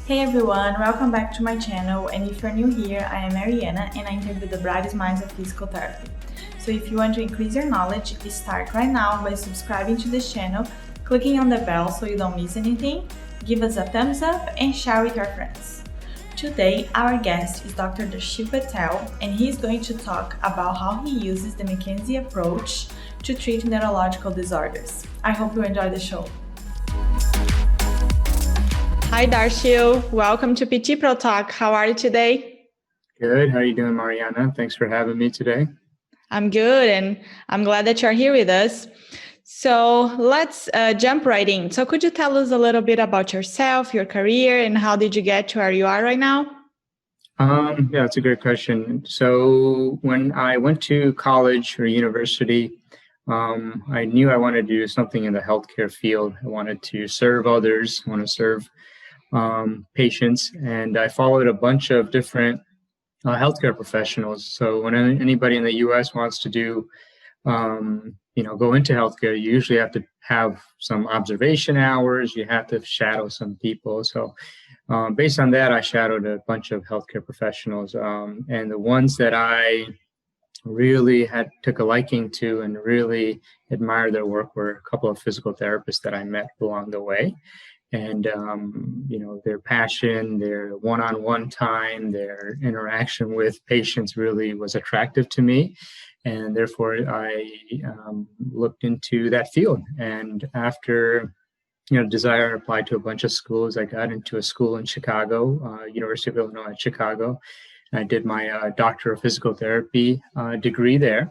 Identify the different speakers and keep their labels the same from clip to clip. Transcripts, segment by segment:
Speaker 1: Hey everyone, welcome back to my channel, and if you're new here, I am Mariana and I interview the brightest minds of physical therapy. So if you want to increase your knowledge, start right now by subscribing to this channel, clicking on the bell so you don't miss anything, give us a thumbs up and share with your friends. Today, our guest is Dr. Darshil Patel, and he's going to talk about how he uses the McKenzie approach to treat neurological disorders. I hope you enjoy the show. Hi Darshil, welcome to PT Pro Talk. How are you today?
Speaker 2: Good. How are you doing, Mariana? Thanks for having me today.
Speaker 1: I'm good, and I'm glad that you're here with us. So let's jump right in. So could you tell us a little bit about yourself, your career, and how did you get to where you are right now?
Speaker 2: Yeah, it's a great question. So when I went to college or university, I knew I wanted to do something in the healthcare field. I wanted to serve others, I want to serve patients, and I followed a bunch of different healthcare professionals. So when anybody in the U.S. wants to do, go into healthcare, you usually have to have some observation hours. You have to shadow some people. So based on that, I shadowed a bunch of healthcare professionals, and the ones that I really took a liking to and really admired their work were a couple of physical therapists that I met along the way. And, their passion, their one-on-one time, their interaction with patients really was attractive to me. And therefore, I looked into that field. And after, desire, I applied to a bunch of schools. I got into a school in Chicago, University of Illinois at Chicago. And I did my Doctorate of Physical Therapy degree there.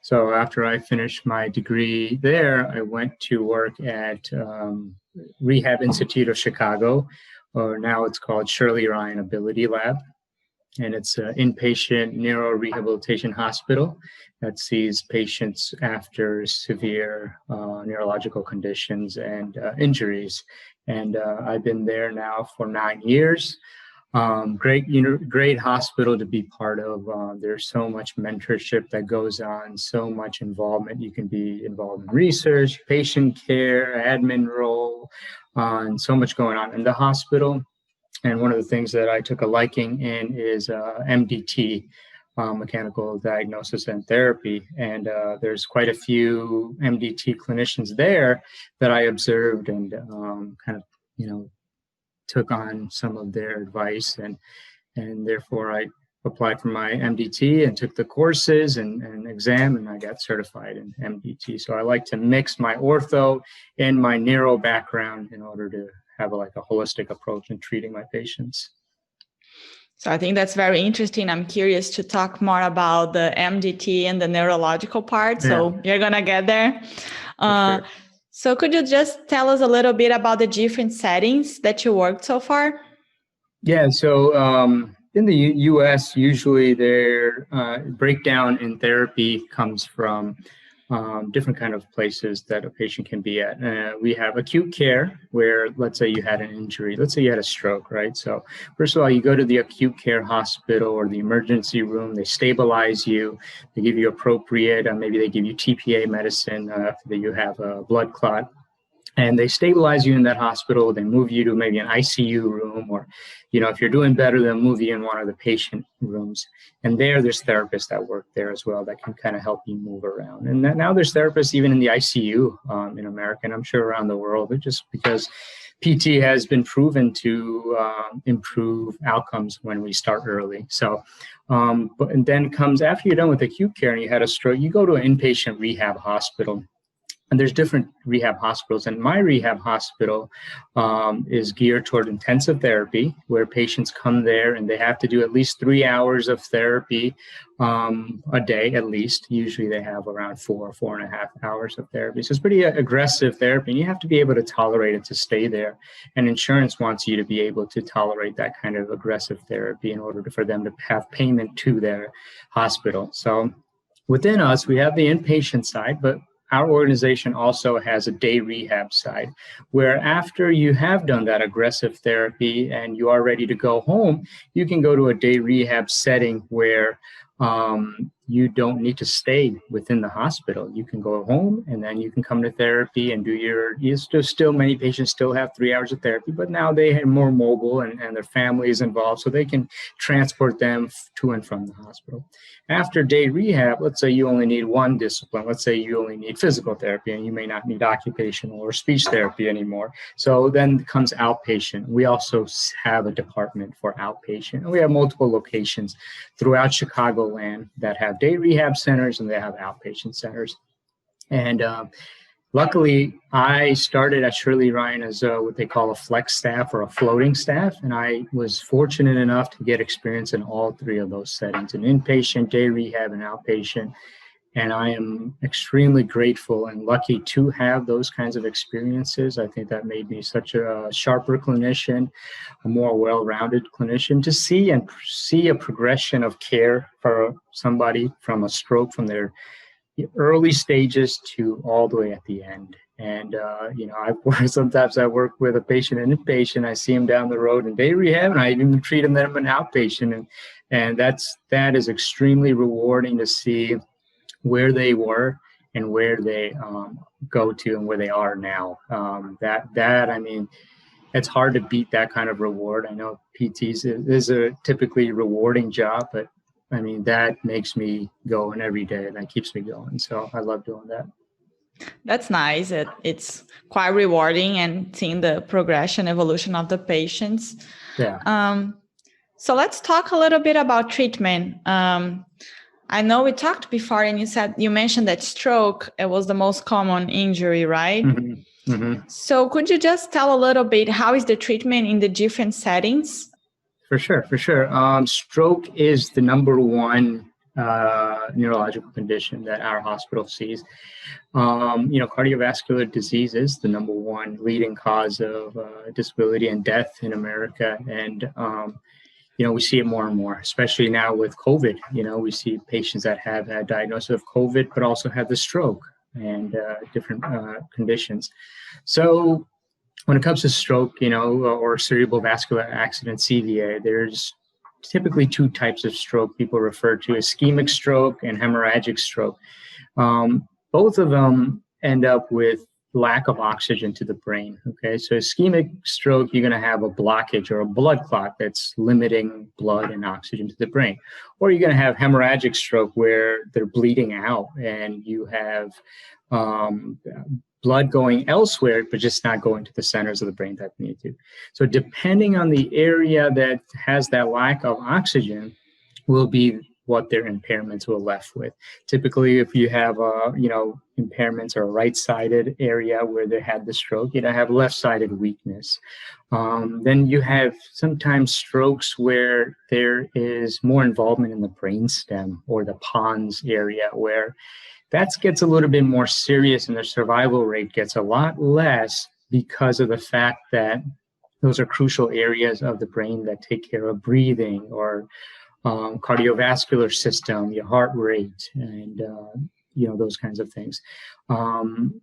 Speaker 2: So after I finished my degree there, I went to work at Rehab Institute of Chicago, or now it's called Shirley Ryan Ability Lab. And it's an inpatient neuro rehabilitation hospital that sees patients after severe neurological conditions and injuries. And I've been there now for 9 years. Great hospital to be part of. There's so much mentorship that goes on, so much involvement. You can be involved in research, patient care, admin role, and so much going on in the hospital. And one of the things that I took a liking in is MDT, mechanical diagnosis and therapy. And there's quite a few MDT clinicians there that I observed and took on some of their advice, and therefore I applied for my MDT and took the courses and exam, and I got certified in MDT. So I like to mix my ortho and my neuro background in order to have a holistic approach in treating my patients.
Speaker 1: So I think that's very interesting. I'm curious to talk more about the MDT and the neurological part. So you're going to get there. Sure. So could you just tell us a little bit about the different settings that you worked so far?
Speaker 2: Yeah, so in the U.S., usually their breakdown in therapy comes from different kind of places that a patient can be at. We have acute care where, let's say you had an injury, let's say you had a stroke, right? So first of all, you go to the acute care hospital or the emergency room, they stabilize you, they give you appropriate, maybe they give you TPA medicine after you have a blood clot. And they stabilize you in that hospital. They move you to maybe an ICU room, or, if you're doing better, they'll move you in one of the patient rooms. And there's therapists that work there as well that can kind of help you move around. And now there's therapists even in the ICU in America, and I'm sure around the world, just because PT has been proven to improve outcomes when we start early. So, and then comes after you're done with acute care and you had a stroke, you go to an inpatient rehab hospital. And there's different rehab hospitals. And my rehab hospital is geared toward intensive therapy, where patients come there and they have to do at least 3 hours of therapy a day, at least. Usually they have around 4.5 hours of therapy. So it's pretty aggressive therapy, and you have to be able to tolerate it to stay there. And insurance wants you to be able to tolerate that kind of aggressive therapy in order for them to have payment to their hospital. So within us, we have the inpatient side, but our organization also has a day rehab side, where after you have done that aggressive therapy and you are ready to go home, you can go to a day rehab setting where you don't need to stay within the hospital. You can go home and then you can come to therapy and still many patients still have 3 hours of therapy, but now they are more mobile and their family is involved, so they can transport them to and from the hospital. After day rehab, let's say you only need one discipline. Let's say you only need physical therapy and you may not need occupational or speech therapy anymore. So then comes outpatient. We also have a department for outpatient. And we have multiple locations throughout Chicagoland that have day rehab centers and they have outpatient centers. And luckily, I started at Shirley Ryan as what they call a flex staff or a floating staff. And I was fortunate enough to get experience in all three of those settings, in inpatient, day rehab, and outpatient. And I am extremely grateful and lucky to have those kinds of experiences. I think that made me such a sharper clinician, a more well-rounded clinician, to see a progression of care for somebody from a stroke from their early stages to all the way at the end. And, sometimes I work with a patient and inpatient. I see him down the road in day rehab, and I even treat them in outpatient. And that is extremely rewarding to see where they were and where they go to and where they are now. It's hard to beat that kind of reward. I know PTs is a typically rewarding job, but that makes me go in every day. That keeps me going. So I love doing that.
Speaker 1: That's nice. It's quite rewarding and seeing the progression, evolution of the patients.
Speaker 2: Yeah.
Speaker 1: So let's talk a little bit about treatment. I know we talked before and you mentioned that stroke, it was the most common injury, right?
Speaker 2: Mm-hmm. Mm-hmm.
Speaker 1: So could you just tell a little bit, how is the treatment in the different settings?
Speaker 2: For sure. Stroke is the number one neurological condition that our hospital sees. Cardiovascular disease is the number one leading cause of disability and death in America. And we see it more and more, especially now with COVID. We see patients that have had diagnosis of COVID, but also have the stroke and different conditions. So when it comes to stroke, or cerebral vascular accident, CVA, there's typically two types of stroke people refer to: ischemic stroke and hemorrhagic stroke. Both of them end up with lack of oxygen to the brain. Okay, so ischemic stroke, you're going to have a blockage or a blood clot that's limiting blood and oxygen to the brain. Or you're going to have hemorrhagic stroke where they're bleeding out and you have blood going elsewhere, but just not going to the centers of the brain that need to. So depending on the area that has that lack of oxygen will be what their impairments were left with. Typically, if you have, impairments or a right-sided area where they had the stroke, you have left-sided weakness. Then you have sometimes strokes where there is more involvement in the brainstem or the pons area, where that gets a little bit more serious and the survival rate gets a lot less because of the fact that those are crucial areas of the brain that take care of breathing or cardiovascular system, your heart rate, and those kinds of things. One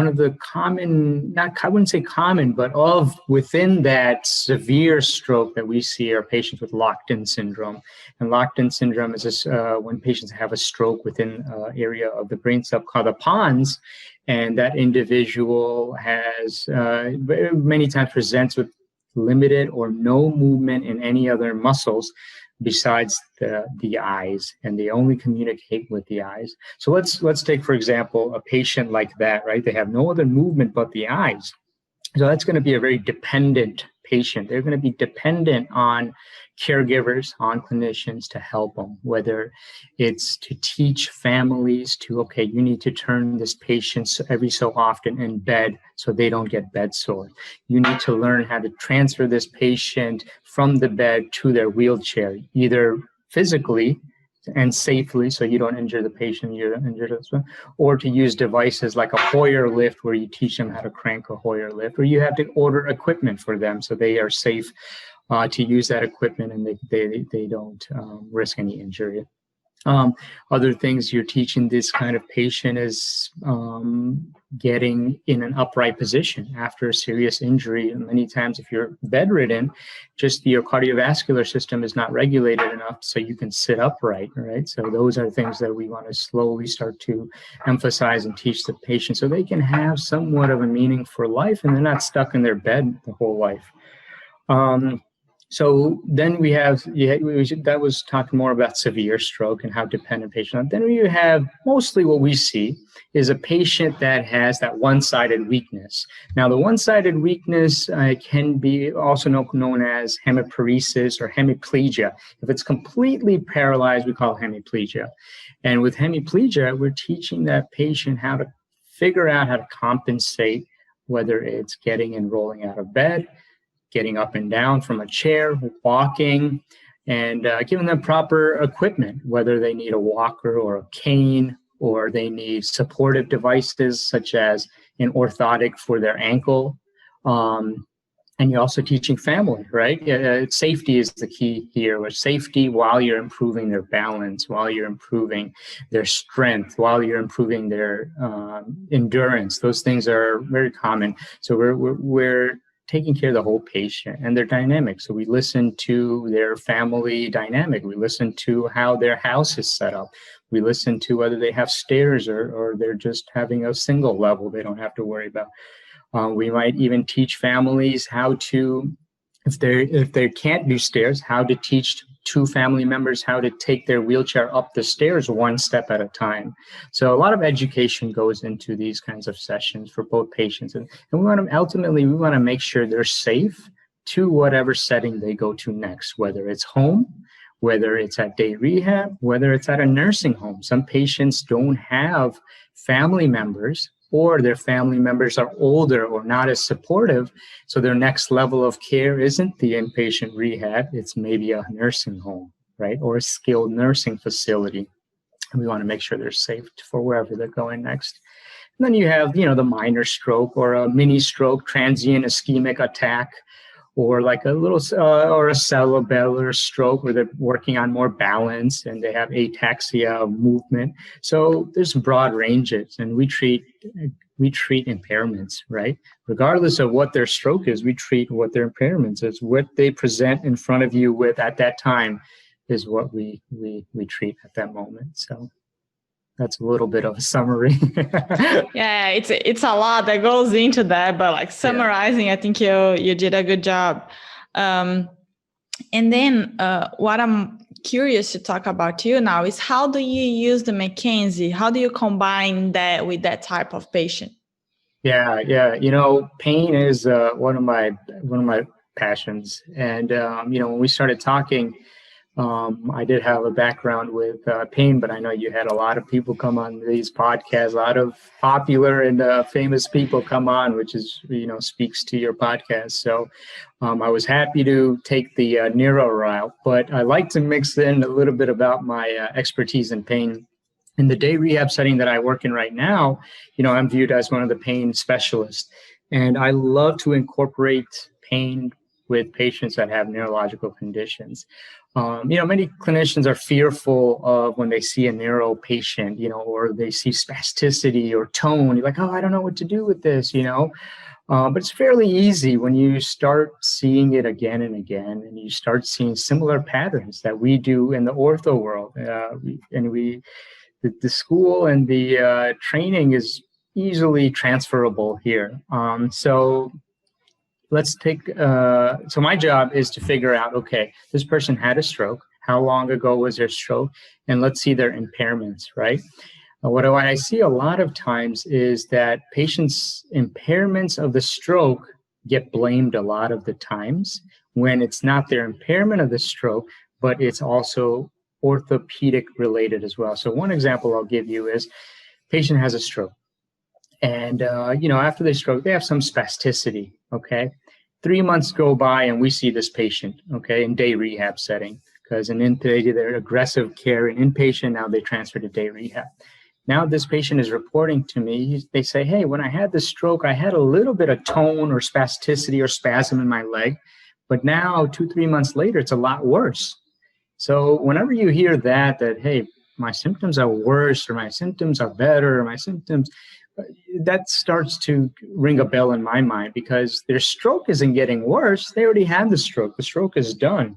Speaker 2: of the common, I wouldn't say common, but within that severe stroke that we see are patients with locked-in syndrome. And locked-in syndrome is when patients have a stroke within an area of the brain cell called the pons, and that individual has many times presents with limited or no movement in any other muscles besides the eyes, and they only communicate with the eyes. So let's take, for example, a patient like that, right? They have no other movement but the eyes. So that's going to be a very dependent patient. They're going to be dependent on caregivers, on clinicians to help them, whether it's to teach families to, okay, you need to turn this patient every so often in bed so they don't get bed sore. You need to learn how to transfer this patient from the bed to their wheelchair, either physically and safely so you don't injure the patient, you're injured as well, or to use devices like a Hoyer lift where you teach them how to crank a Hoyer lift, or you have to order equipment for them so they are safe to use that equipment and they don't risk any injury. Other things you're teaching this kind of patient is getting in an upright position after a serious injury. And many times if you're bedridden, just your cardiovascular system is not regulated enough so you can sit upright, right? So those are things that we want to slowly start to emphasize and teach the patient so they can have somewhat of a meaningful life and they're not stuck in their bed the whole life. So then we have, that was talking more about severe stroke and how dependent patient. Then you have mostly what we see is a patient that has that one-sided weakness. Now, the one-sided weakness can be also known as hemiparesis or hemiplegia. If it's completely paralyzed, we call it hemiplegia. And with hemiplegia, we're teaching that patient how to figure out how to compensate, whether it's getting and rolling out of bed, getting up and down from a chair, walking, and giving them proper equipment, whether they need a walker or a cane, or they need supportive devices such as an orthotic for their ankle. And you're also teaching family, right? Safety is the key here, with safety while you're improving their balance, while you're improving their strength, while you're improving their endurance. Those things are very common. So we're taking care of the whole patient and their dynamic. So we listen to their family dynamic. We listen to how their house is set up. We listen to whether they have stairs or they're just having a single level they don't have to worry about. We might even teach families how to, if they can't do stairs, how to teach two family members how to take their wheelchair up the stairs one step at a time. So a lot of education goes into these kinds of sessions for both patients. And we want to make sure they're safe to whatever setting they go to next, whether it's home, whether it's at day rehab, whether it's at a nursing home. Some patients don't have family members, or their family members are older or not as supportive. So their next level of care isn't the inpatient rehab, it's maybe a nursing home, right? Or a skilled nursing facility. And we want to make sure they're safe for wherever they're going next. And then you have, the minor stroke or a mini stroke, transient ischemic attack, or like a little, or a cerebellar stroke where they're working on more balance and they have ataxia movement. So there's broad ranges, and we treat impairments, right? Regardless of what their stroke is, we treat what their impairments is. What they present in front of you with at that time is what we treat at that moment. So that's a little bit of a summary.
Speaker 1: Yeah, it's a lot that goes into that, but like summarizing, I think you did a good job. And then what I'm curious to talk about to you now is, how do you use the McKenzie? How do you combine that with that type of patient?
Speaker 2: Yeah. Pain is one of my passions, and when we started talking, I did have a background with pain, but I know you had a lot of people come on these podcasts, a lot of popular and famous people come on, which is, speaks to your podcast. So I was happy to take the neuro route, but I like to mix in a little bit about my expertise in pain. In the day rehab setting that I work in right now, I'm viewed as one of the pain specialists, and I love to incorporate pain with patients that have neurological conditions. Many clinicians are fearful of when they see a neuro patient, or they see spasticity or tone. You're like, oh, I don't know what to do with this, but it's fairly easy when you start seeing it again and again, and you start seeing similar patterns that we do in the ortho world. The school and the training is easily transferable here. So let's take, so my job is to figure out, okay, this person had a stroke. How long ago was their stroke? And let's see their impairments, right? What I see a lot of times is that patients' impairments of the stroke get blamed a lot of the times when it's not their impairment of the stroke, but it's also orthopedic related as well. So one example I'll give you is patient has a stroke. And, after they stroke, they have some spasticity, okay? 3 months go by and we see this patient, okay, in day rehab setting, because they did their aggressive care in inpatient, now they transfer to day rehab. Now this patient is reporting to me, they say, hey, when I had the stroke, I had a little bit of tone or spasticity or spasm in my leg, but now 2-3 months later, it's a lot worse. So whenever you hear that, hey, my symptoms are worse, or my symptoms are better, or my symptoms, that starts to ring a bell in my mind, because their stroke isn't getting worse. They already had the stroke. The stroke is done.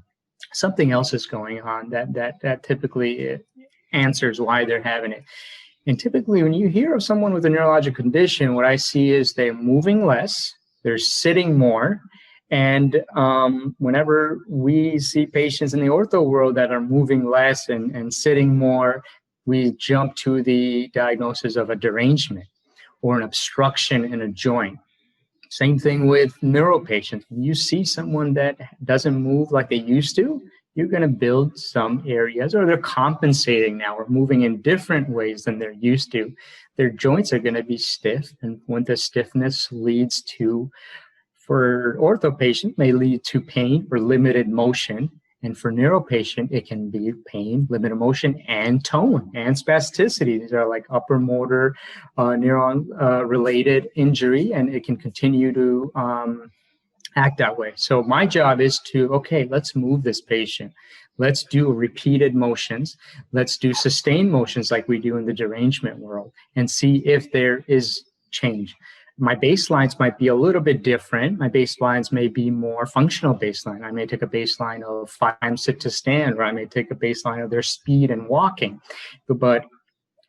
Speaker 2: Something else is going on that typically answers why they're having it. And typically when you hear of someone with a neurological condition, what I see is they're moving less, they're sitting more. And whenever we see patients in the ortho world that are moving less and sitting more, we jump to the diagnosis of a derangement or an obstruction in a joint. Same thing with neuro patients. When you see someone that doesn't move like they used to, you're going to build some areas, or they're compensating now, or moving in different ways than they're used to. Their joints are going to be stiff, and when the stiffness leads to, for ortho patient, may lead to pain or limited motion. And for neuro patient, it can be pain, limited motion, and tone and spasticity. These are like upper motor neuron related injury, and it can continue to act that way. So my job is to, okay, let's move this patient. Let's do repeated motions. Let's do sustained motions like we do in the derangement world, and see if there is change. My baselines might be a little bit different. My baselines may be more functional baseline. I may take a baseline of 5 times sit to stand, or I may take a baseline of their speed and walking. But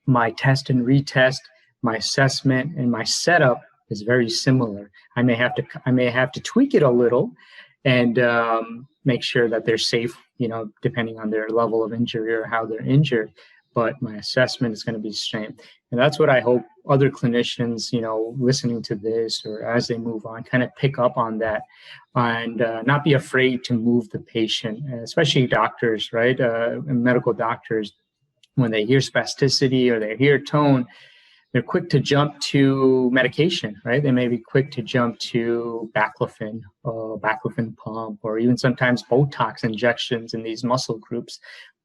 Speaker 2: my test and retest, my assessment, and my setup is very similar. I may have to tweak it a little and make sure that they're safe, depending on their level of injury or how they're injured. But my assessment is going to be the same. And that's what I hope other clinicians, listening to this or as they move on, kind of pick up on that, and not be afraid to move the patient, especially doctors, right? Medical doctors, when they hear spasticity or they hear tone, they're quick to jump to medication, right? They may be quick to jump to baclofen pump, or even sometimes Botox injections in these muscle groups,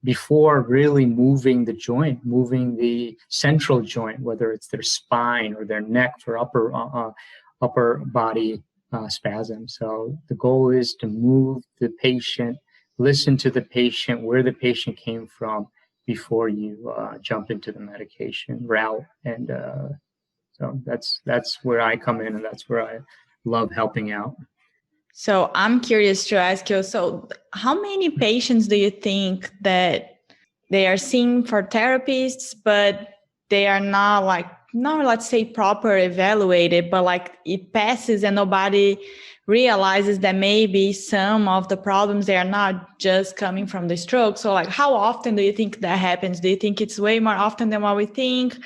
Speaker 2: before really moving the joint, moving the central joint, whether it's their spine or their neck for upper body spasms. So the goal is to move the patient, listen to the patient, where the patient came from, before you jump into the medication route. And so that's where I come in, and that's where I love helping out.
Speaker 3: So I'm curious to ask you, so how many patients do you think that they are seeing for therapists, but they are not let's say proper evaluated, but it passes and nobody realizes that maybe some of the problems, they are not just coming from the stroke. So how often do you think that happens? Do you think it's way more often than what we think?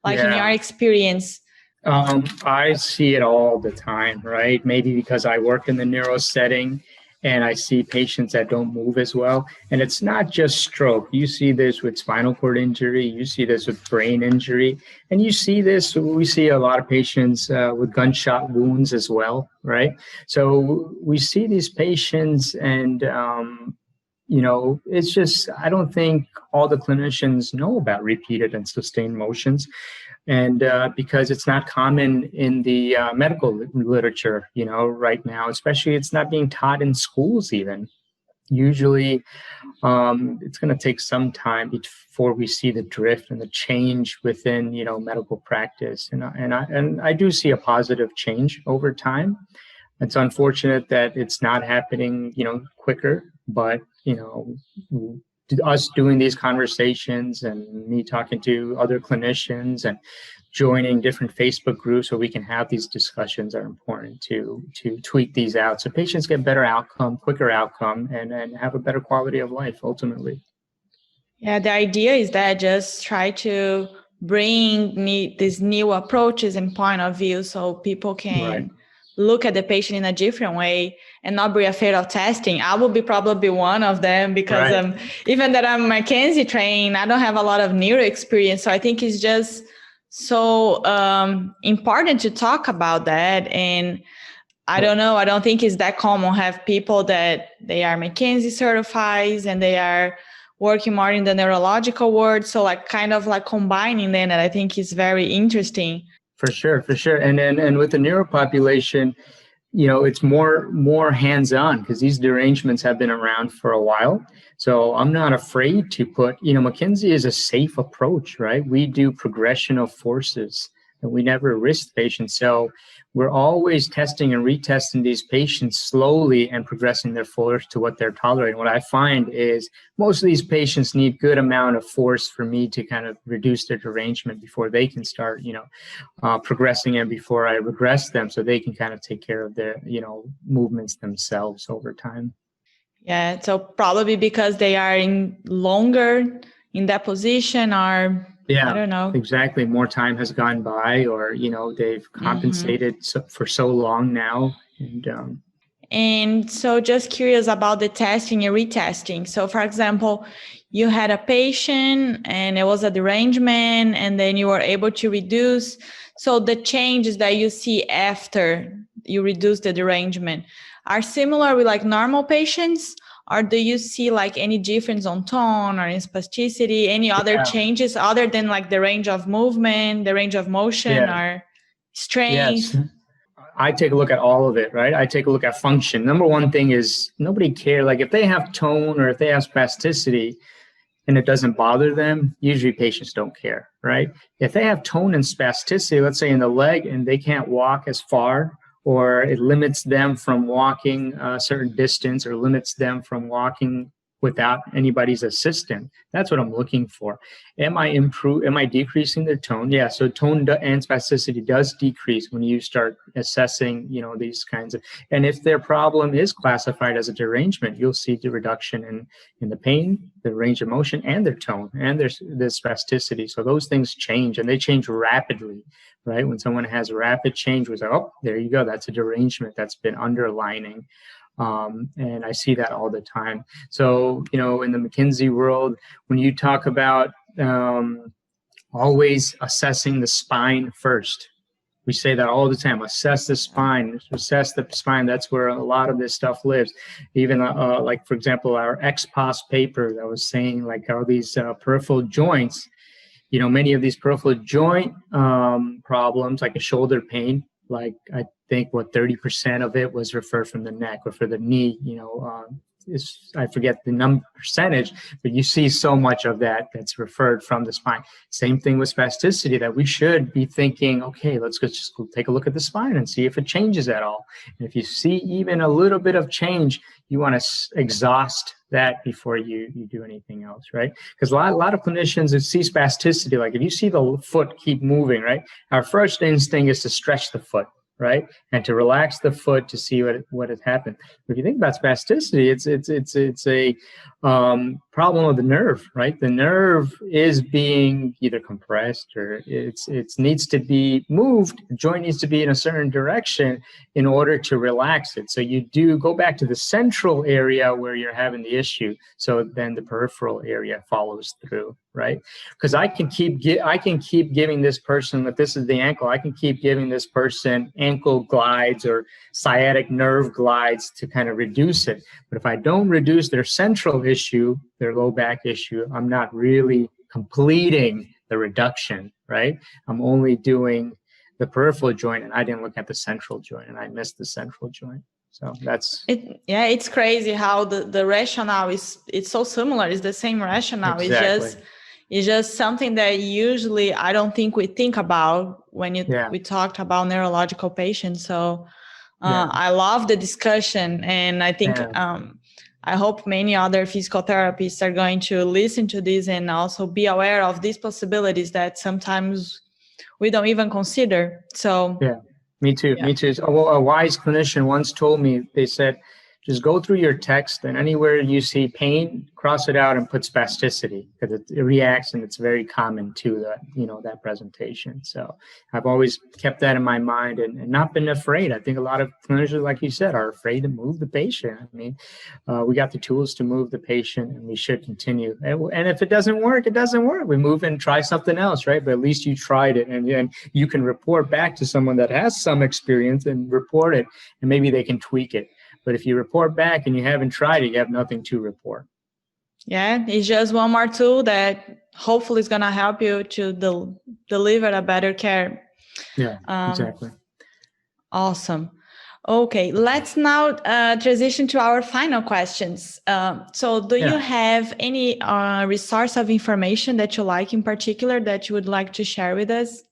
Speaker 3: In your experience?
Speaker 2: I see it all the time, right? Maybe because I work in the neuro setting and I see patients that don't move as well. And it's not just stroke. You see this with spinal cord injury. You see this with brain injury. And we see a lot of patients with gunshot wounds as well, right? So we see these patients, and, it's just, I don't think all the clinicians know about repeated and sustained motions. And because it's not common in the medical literature, right now, especially it's not being taught in schools even. Usually it's going to take some time before we see the drift and the change within, medical practice. And I do see a positive change over time. It's unfortunate that it's not happening, quicker, but, us doing these conversations and me talking to other clinicians and joining different Facebook groups where we can have these discussions are important to tweak these out so patients get better outcome, quicker outcome, and have a better quality of life ultimately.
Speaker 3: Yeah, the idea is that just try to bring these new approaches and point of view so people can look at the patient in a different way and not be afraid of testing. I will be probably one of them because even that I'm McKenzie trained, I don't have a lot of neuro experience. So I think it's just so important to talk about that. And I don't know, I don't think it's that common have people that they are McKenzie certified and they are working more in the neurological world. So combining them, that I think is very interesting.
Speaker 2: For sure. And with the neuro population, it's more hands-on because these derangements have been around for a while. So I'm not afraid to put, McKinsey is a safe approach, right? We do progression of forces and we never risk patients. So we're always testing and retesting these patients slowly and progressing their force to what they're tolerating. What I find is most of these patients need good amount of force for me to kind of reduce their derangement before they can start, progressing and before I regress them so they can kind of take care of their, movements themselves over time.
Speaker 3: Yeah, so probably because they are longer in that position or I don't know.
Speaker 2: Exactly. More time has gone by or, they've compensated for so long now.
Speaker 3: And so just curious about the testing and retesting. So for example, you had a patient and it was a derangement and then you were able to reduce. So the changes that you see after you reduce the derangement are similar with like normal patients? Or do you see like any difference on tone or in spasticity, any other changes other than like the range of movement, the range of motion or strength?
Speaker 2: Yes. I take a look at all of it, right? I take a look at function. Number one thing is nobody cares. Like if they have tone or if they have spasticity and it doesn't bother them, usually patients don't care, right? If they have tone and spasticity, let's say in the leg and they can't walk as far, or it limits them from walking a certain distance or limits them from walking without anybody's assistance. That's what I'm looking for. Am I decreasing their tone? Yeah, so tone and spasticity does decrease when you start assessing, these kinds of, and if their problem is classified as a derangement, you'll see the reduction in the pain, the range of motion, and their tone, and their spasticity. So those things change, and they change rapidly, right? When someone has rapid change, it's like, oh, there you go, that's a derangement that's been underlining. And I see that all the time. So, in the McKinsey world, when you talk about always assessing the spine first, we say that all the time, assess the spine. That's where a lot of this stuff lives. Even like, for example, our XPOS paper that was saying like all these peripheral joints, many of these peripheral joint problems, like a shoulder pain, like I think 30% of it was referred from the neck or for the knee, I forget the percentage, but you see so much of that's referred from the spine. Same thing with spasticity, that we should be thinking, okay, let's just go take a look at the spine and see if it changes at all. And if you see even a little bit of change, you want to exhaust that before you do anything else, right? Because a lot of clinicians that see spasticity, like if you see the foot keep moving, right? Our first instinct is to stretch the foot, right? And to relax the foot to see what has happened. If you think about spasticity, it's a problem of the nerve, right? The nerve is being either compressed or it needs to be moved. The joint needs to be in a certain direction in order to relax it. So you do go back to the central area where you're having the issue. So then the peripheral area follows through, right? Because I can keep giving this person, if this is the ankle, I can keep giving this person ankle glides or sciatic nerve glides to kind of reduce it. But if I don't reduce their central issue, their low back issue, I'm not really completing the reduction, right? I'm only doing the peripheral joint and I didn't look at the central joint and I missed the central joint. So that's
Speaker 3: it. Yeah, it's crazy how the rationale it's so similar. It's the same rationale.
Speaker 2: Exactly.
Speaker 3: It's just something that usually I don't think we think about when we talked about neurological patients. So I love the discussion, and I think I hope many other physical therapists are going to listen to this and also be aware of these possibilities that sometimes we don't even consider. So
Speaker 2: me too. A wise clinician once told me, they said, just go through your text and anywhere you see pain, cross it out and put spasticity, because it reacts and it's very common to that presentation. So I've always kept that in my mind and not been afraid. I think a lot of clinicians, like you said, are afraid to move the patient. I mean, we got the tools to move the patient and we should continue. And if it doesn't work, it doesn't work. We move and try something else, right? But at least you tried it, and you can report back to someone that has some experience and report it, and maybe they can tweak it. But if you report back and you haven't tried it, you have nothing to report.
Speaker 3: Yeah, it's just one more tool that hopefully is going to help you to deliver a better care.
Speaker 2: Yeah, exactly.
Speaker 3: Awesome. Okay, let's now transition to our final questions. So do you have any resource of information that you like in particular that you would like to share with us?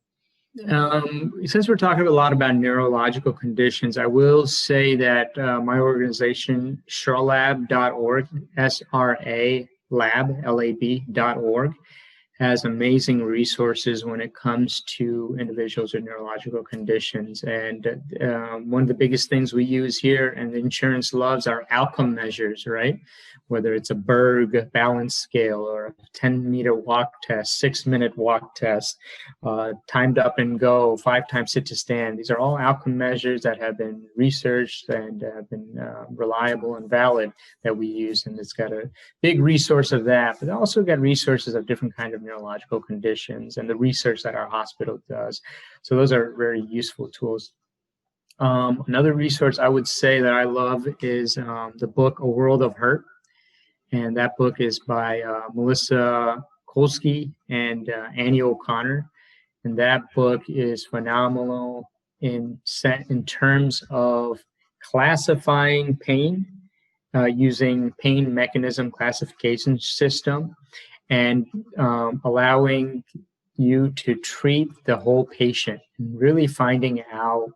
Speaker 2: Since we're talking a lot about neurological conditions, I will say that my organization, shralab.org, SRALAB.org, has amazing resources when it comes to individuals with neurological conditions. And one of the biggest things we use here, and the insurance loves, are outcome measures, right? Whether it's a Berg balance scale or a 10-meter walk test, 6-minute walk test, timed up and go, 5 times sit to stand. These are all outcome measures that have been researched and have been reliable and valid that we use. And it's got a big resource of that, but also got resources of different kinds of neurological conditions and the research that our hospital does. So those are very useful tools. Another resource I would say that I love is the book A World of Hurt. And that book is by Melissa Kolsky and Annie O'Connor. And that book is phenomenal in terms of classifying pain using pain mechanism classification system and allowing you to treat the whole patient and really finding out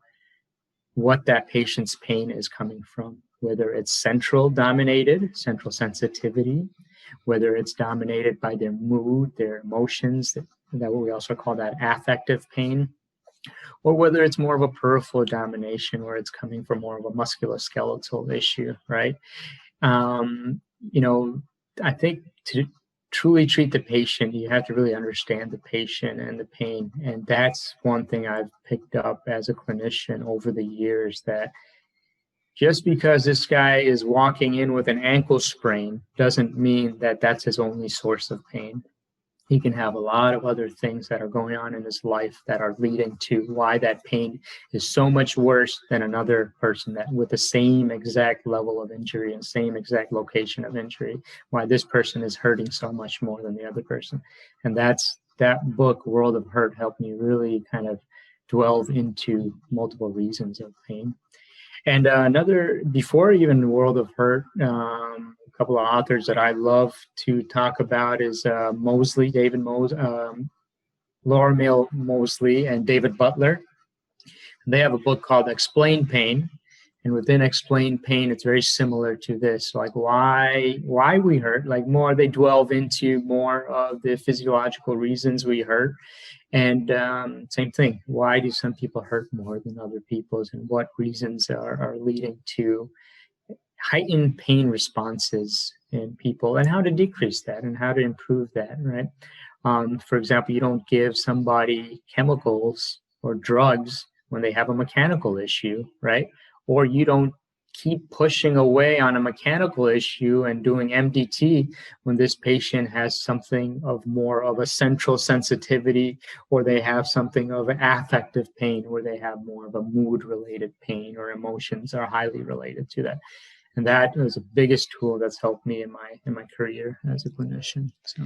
Speaker 2: what that patient's pain is coming from, whether it's central dominated, central sensitivity, whether it's dominated by their mood, their emotions, that we also call that affective pain, or whether it's more of a peripheral domination where it's coming from more of a musculoskeletal issue, right? I think to truly treat the patient, you have to really understand the patient and the pain. And that's one thing I've picked up as a clinician over the years, that just because this guy is walking in with an ankle sprain doesn't mean that that's his only source of pain. He can have a lot of other things that are going on in his life that are leading to why that pain is so much worse than another person that with the same exact level of injury and same exact location of injury, why this person is hurting so much more than the other person. And that book, World of Hurt, helped me really kind of delve into multiple reasons of pain. And before even World of Hurt, a couple of authors that I love to talk about is Laura Mail Mosley and David Butler. They have a book called Explain Pain. And within Explain Pain, it's very similar to this, like why we hurt, like more, they delve into more of the physiological reasons we hurt. And same thing, why do some people hurt more than other people's, and what reasons are leading to heightened pain responses in people, and how to decrease that and how to improve that, right? For example, you don't give somebody chemicals or drugs when they have a mechanical issue, right? Or you don't keep pushing away on a mechanical issue and doing MDT when this patient has something of more of a central sensitivity, or they have something of an affective pain, where they have more of a mood-related pain, or emotions are highly related to that. And that is the biggest tool that's helped me in my career as a clinician. So.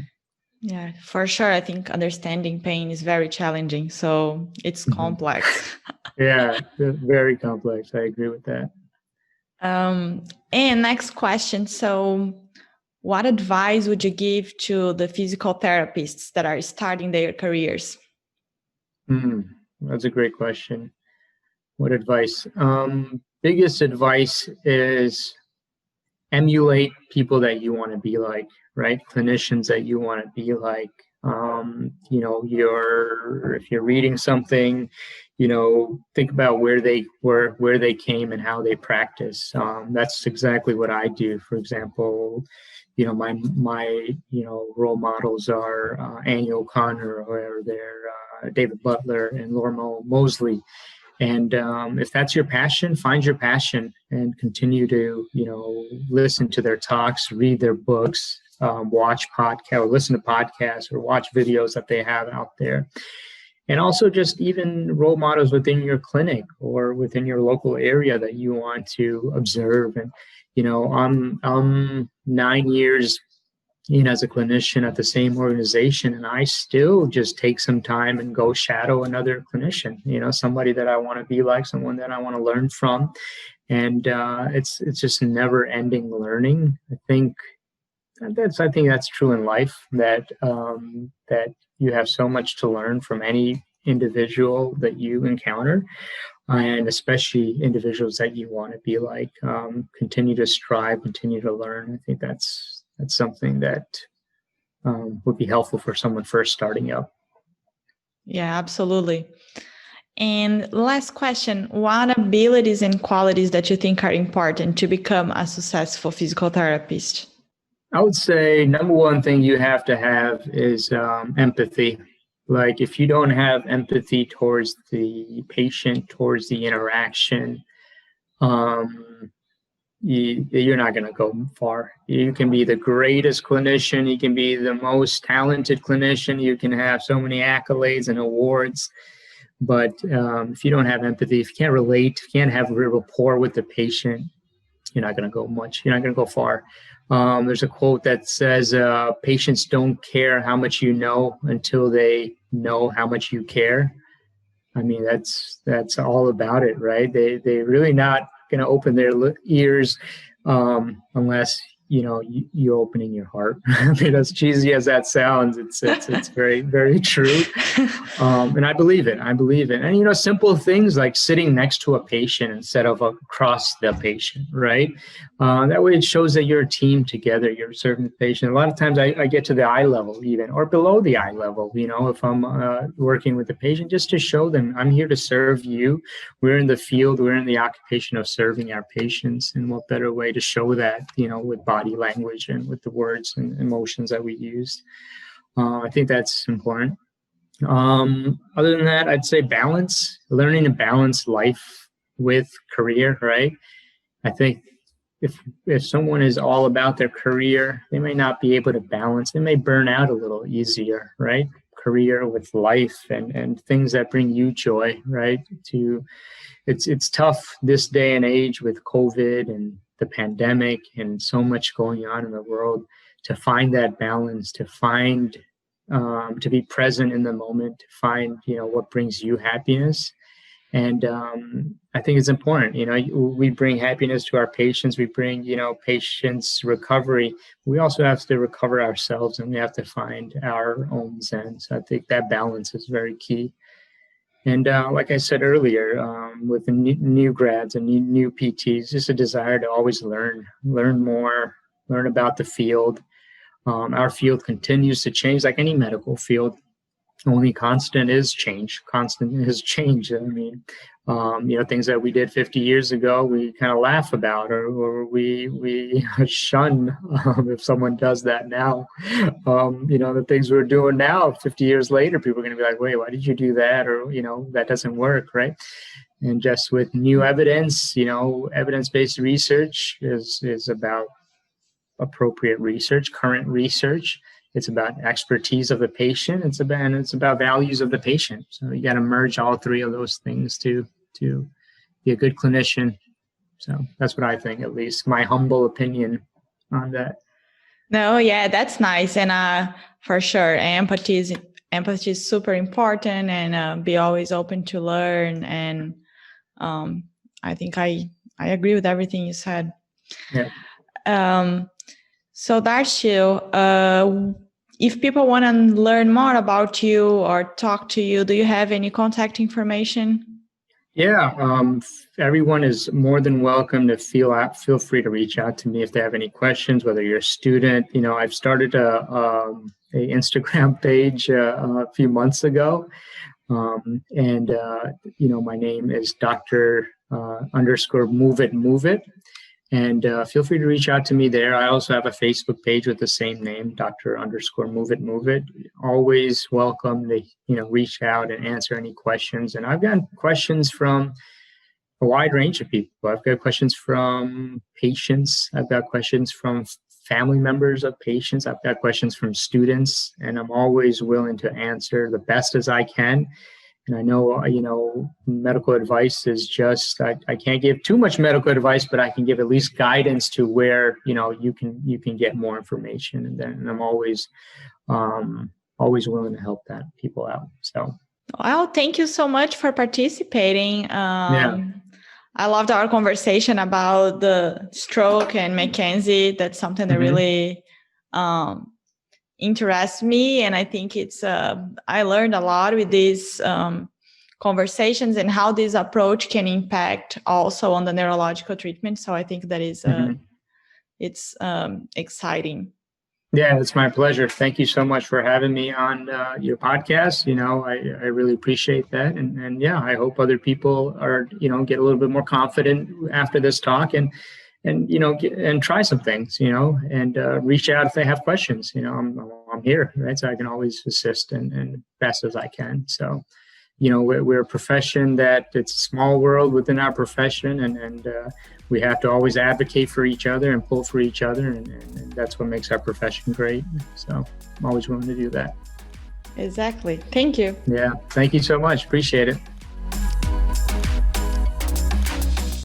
Speaker 3: Yeah, for sure. I think understanding pain is very challenging. So it's complex.
Speaker 2: Yeah, very complex. I agree with that.
Speaker 3: And next question. So what advice would you give to the physical therapists that are starting their careers?
Speaker 2: That's a great question. What advice? Biggest advice is emulate people that you want to be like, right? Clinicians that you want to be like. If you're reading something, think about where they came and how they practice. That's exactly what I do. For example, my role models are Annie O'Connor, or they're David Butler and Laura Mosley. And if that's your passion, find your passion and continue to, listen to their talks, read their books, watch podcasts, or listen to podcasts, or watch videos that they have out there. And also just even role models within your clinic or within your local area that you want to observe. And, I'm 9 years as a clinician at the same organization, and I still just take some time and go shadow another clinician, somebody that I want to be like, someone that I want to learn from. And it's just never ending learning. I think that's true in life, that you have so much to learn from any individual that you encounter, and especially individuals that you want to be like. Continue to strive, continue to learn. I think that's something that would be helpful for someone first starting out.
Speaker 3: Yeah, absolutely. And last question, what abilities and qualities that you think are important to become a successful physical therapist?
Speaker 2: I would say number one thing you have to have is empathy. Like, if you don't have empathy towards the patient, towards the interaction, you're not going to go far. You can be the greatest clinician. You can be the most talented clinician. You can have so many accolades and awards. But if you don't have empathy, if you can't relate, if you can't have a rapport with the patient, you're not going to go much. You're not going to go far. There's a quote that says, patients don't care how much you know until they know how much you care. I mean, that's all about it, right? They're really not going to open their ears unless you're opening your heart. I mean, as cheesy as that sounds, it's very, very true. And I believe it. And simple things like sitting next to a patient instead of across the patient, right? That way it shows that you're a team together. You're serving the patient. A lot of times I get to the eye level even, or below the eye level, if I'm working with the patient, just to show them I'm here to serve you. We're in the field. We're in the occupation of serving our patients. And what better way to show that, with body language and with the words and emotions that we use. I think that's important. Other than that, I'd say balance, learning to balance life with career, right? I think if someone is all about their career, they may not be able to balance. They may burn out a little easier, right? Career with life and things that bring you joy, right? It's tough this day and age with COVID and the pandemic and so much going on in the world, to find that balance, to find, to be present in the moment, to find, what brings you happiness. And I think it's important, we bring happiness to our patients, we bring, patients recovery. We also have to recover ourselves, and we have to find our own zen. So I think that balance is very key. And like I said earlier, with the new grads and new PTs, just a desire to always learn more, learn about the field. Our field continues to change, like any medical field. Only constant is change. Constant is change. I mean, things that we did 50 years ago, we kind of laugh about, or we shun if someone does that now. The things we're doing now, 50 years later, people are going to be like, wait, why did you do that? Or, that doesn't work, right? And just with new evidence, evidence-based research is about appropriate research, current research. It's about expertise of the patient. It's about values of the patient. So you got to merge all three of those things to be a good clinician. So that's what I think, at least my humble opinion on that.
Speaker 3: No, yeah, that's nice. And for sure, empathy is super important, and be always open to learn. And I think I agree with everything you said.
Speaker 2: Yeah.
Speaker 3: So Darshil, if people want to learn more about you or talk to you, do you have any contact information?
Speaker 2: Yeah, everyone is more than welcome to feel free to reach out to me if they have any questions, whether you're a student. I've started a Instagram page a few months ago. And my name is Dr. _Move It. And feel free to reach out to me there. I also have a Facebook page with the same name, Dr. _Move It. Always welcome to, reach out and answer any questions. And I've gotten questions from a wide range of people. I've got questions from patients. I've got questions from family members of patients. I've got questions from students, and I'm always willing to answer the best as I can. And I know, medical advice is just, I can't give too much medical advice, but I can give at least guidance to where, you can get more information. And I'm always willing to help people out. So.
Speaker 3: Well, thank you so much for participating. I loved our conversation about the stroke and Mackenzie. That's something that really interests me. And I think I learned a lot with these conversations and how this approach can impact also on the neurological treatment. So I think that is, it's exciting.
Speaker 2: Yeah, it's my pleasure. Thank you so much for having me on your podcast. I really appreciate that. And I hope other people are, get a little bit more confident after this talk and try some things, and reach out if they have questions. I'm here, right? So I can always assist and best as I can. So, we're a profession that it's a small world within our profession, and we have to always advocate for each other and pull for each other. And that's what makes our profession great. So I'm always willing to do that.
Speaker 3: Exactly. Thank you.
Speaker 2: Yeah. Thank you so much. Appreciate it.